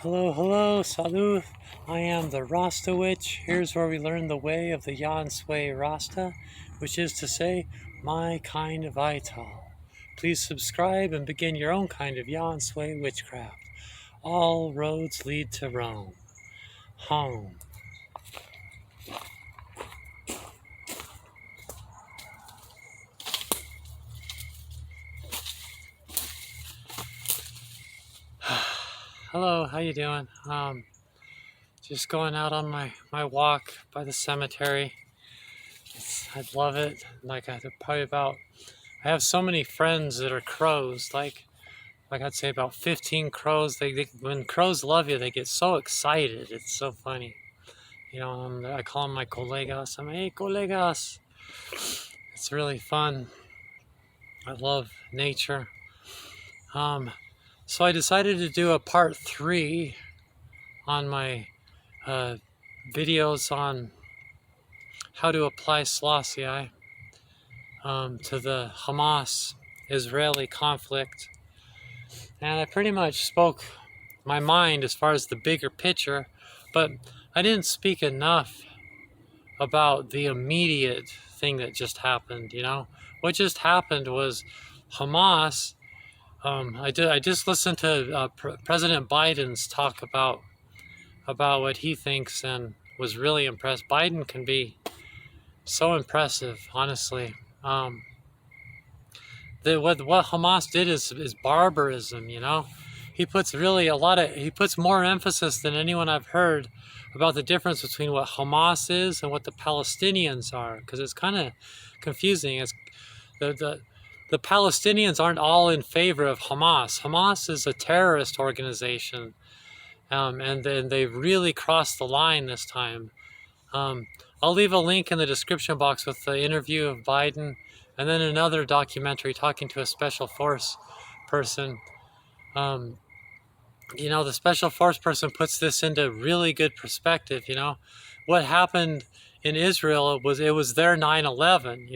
Hello, hello, salut. I am the Rasta Witch. Here's where we learn the way of the Yan Sui Rasta, which is to say, my kind of Ital. Please subscribe and begin your own kind of Yan Sui witchcraft. All roads lead to Rome. Home. Hello, how you doing? Just going out on my walk by the cemetery. I love it. I have so many friends that are crows, like I'd say about 15 crows. When crows love you, they get so excited. It's so funny. I call them my colegas. Hey, colegas. It's really fun. I love nature. So I decided to do a part 3 on my videos on how to apply Selassie I to the Hamas-Israeli conflict. And I pretty much spoke my mind as far as the bigger picture, but I didn't speak enough about the immediate thing that just happened. What just happened was Hamas. I just listened to President Biden's talk about what he thinks and was really impressed. Biden can be so impressive, honestly. What Hamas did is barbarism. He puts more emphasis than anyone I've heard about the difference between what Hamas is and what the Palestinians are, because it's kind of confusing. It's the Palestinians aren't all in favor of Hamas. Hamas is a terrorist organization, and then they really crossed the line this time. I'll leave a link in the description box with the interview of Biden, and then another documentary talking to a special force person. The special force person puts this into really good perspective. What happened in Israel was their 9/11.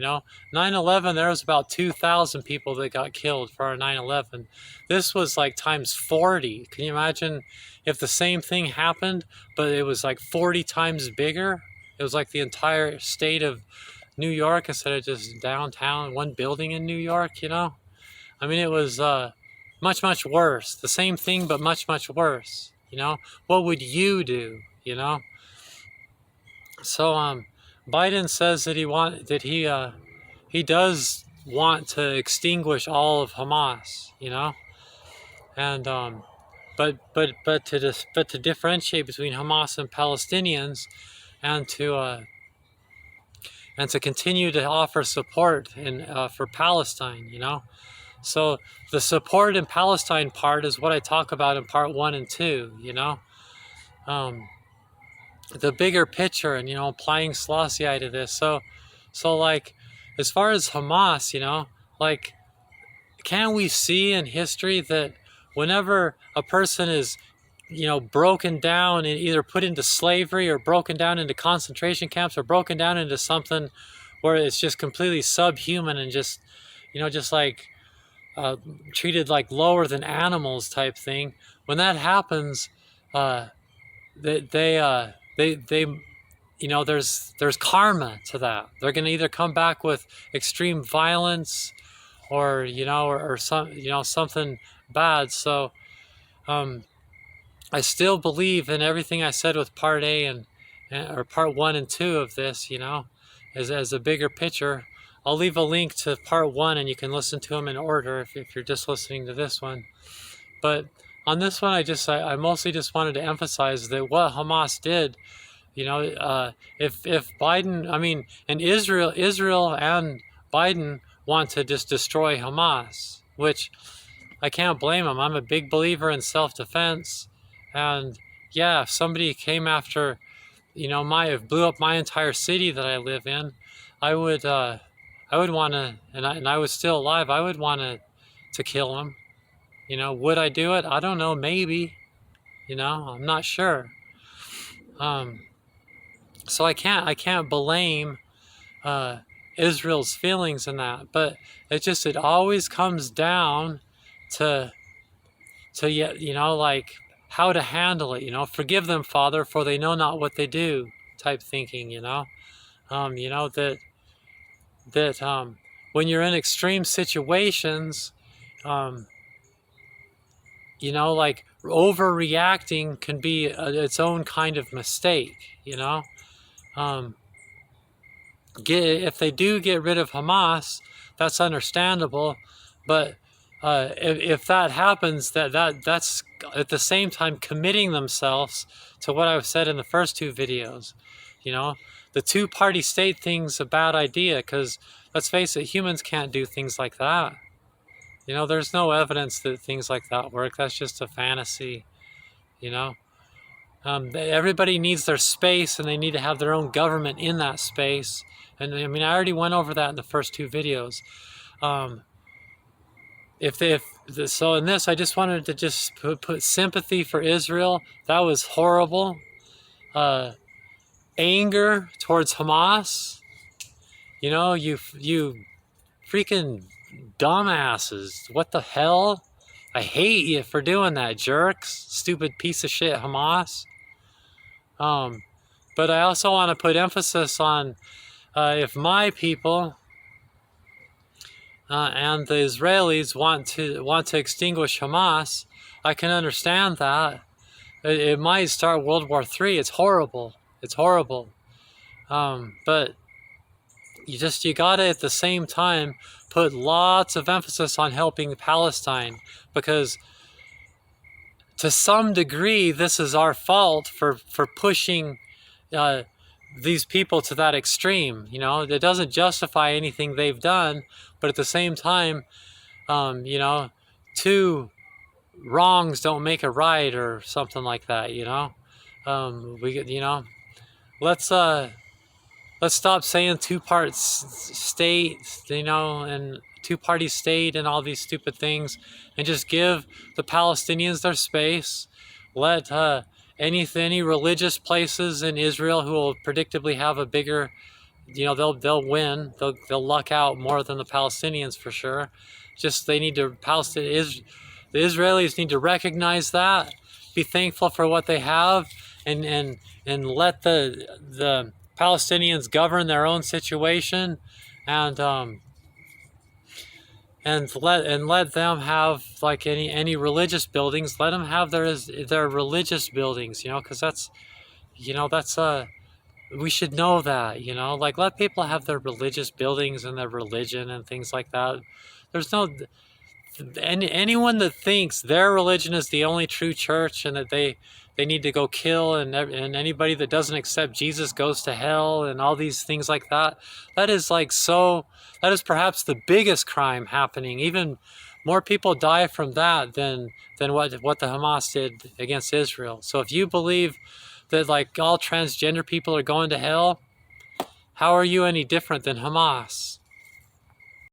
9/11, there was about 2,000 people that got killed for our 9/11. This was like times 40. Can you imagine if the same thing happened, but it was like 40 times bigger? It was like the entire state of New York instead of just downtown, one building in New York. It was much, much worse. The same thing, but much, much worse. What would you do? So Biden says that he does want to extinguish all of Hamas. And but to differentiate between Hamas and Palestinians, and to continue to offer support for Palestine. So the support in Palestine part is what I talk about in part 1 and 2. The bigger picture, and applying Selassie I to this. So like, as far as Hamas, like, can we see in history that whenever a person is broken down and either put into slavery or broken down into concentration camps or broken down into something where it's just completely subhuman and just like treated like lower than animals type thing, when that happens, there's karma to that. They're going to either come back with extreme violence or something bad. So I still believe in everything I said with part A or part 1 and 2 of this, as a bigger picture. I'll leave a link to part 1 and you can listen to them in order if you're just listening to this one. But on this one, I mostly just wanted to emphasize that what Hamas did, if Biden, and Israel and Biden want to just destroy Hamas, which I can't blame them. I'm a big believer in self-defense. And yeah, if somebody came after, blew up my entire city that I live in, I would want to, and I was still alive, I would want to kill him. Would I do it? I don't know, maybe. I'm not sure. So I can't blame Israel's feelings in that, but it always comes down to like how to handle it, forgive them, Father, for they know not what they do type thinking, that when you're in extreme situations, um, like overreacting can be its own kind of mistake, um, if they do get rid of Hamas, that's understandable, but if that happens, that's at the same time committing themselves to what I've said in the first two videos. The two-party state thing's a bad idea because, let's face it, humans can't do things like that. There's no evidence that things like that work. That's just a fantasy, everybody needs their space, and they need to have their own government in that space. And I mean, I already went over that in the first two videos. So in this, I just wanted to just put sympathy for Israel. That was horrible. Anger towards Hamas. You freaking dumbasses. What the hell? I hate you for doing that, jerks. Stupid piece of shit, Hamas. But I also want to put emphasis on if my people and the Israelis want to extinguish Hamas, I can understand that. It might start World War III. It's horrible. It's horrible. But you gotta at the same time put lots of emphasis on helping Palestine, because to some degree this is our fault for pushing these people to that extreme. It doesn't justify anything they've done, but at the same time, two wrongs don't make a right, or something like that. Let's stop saying two-part state, and two-party state and all these stupid things, and just give the Palestinians their space. Let any religious places in Israel who will predictably have a bigger, they'll win. They'll luck out more than the Palestinians for sure. Just the Israelis need to recognize that, be thankful for what they have, and let the Palestinians govern their own situation, and let them have, like any religious buildings. Let them have their religious buildings, because that's we should know that, like, let people have their religious buildings and their religion and things like that. There's no anyone that thinks their religion is the only true church and that they need to go kill, and anybody that doesn't accept Jesus goes to hell, and all these things like that. That is perhaps the biggest crime happening. Even more people die from that than what the Hamas did against Israel. So if you believe that, like, all transgender people are going to hell, how are you any different than Hamas?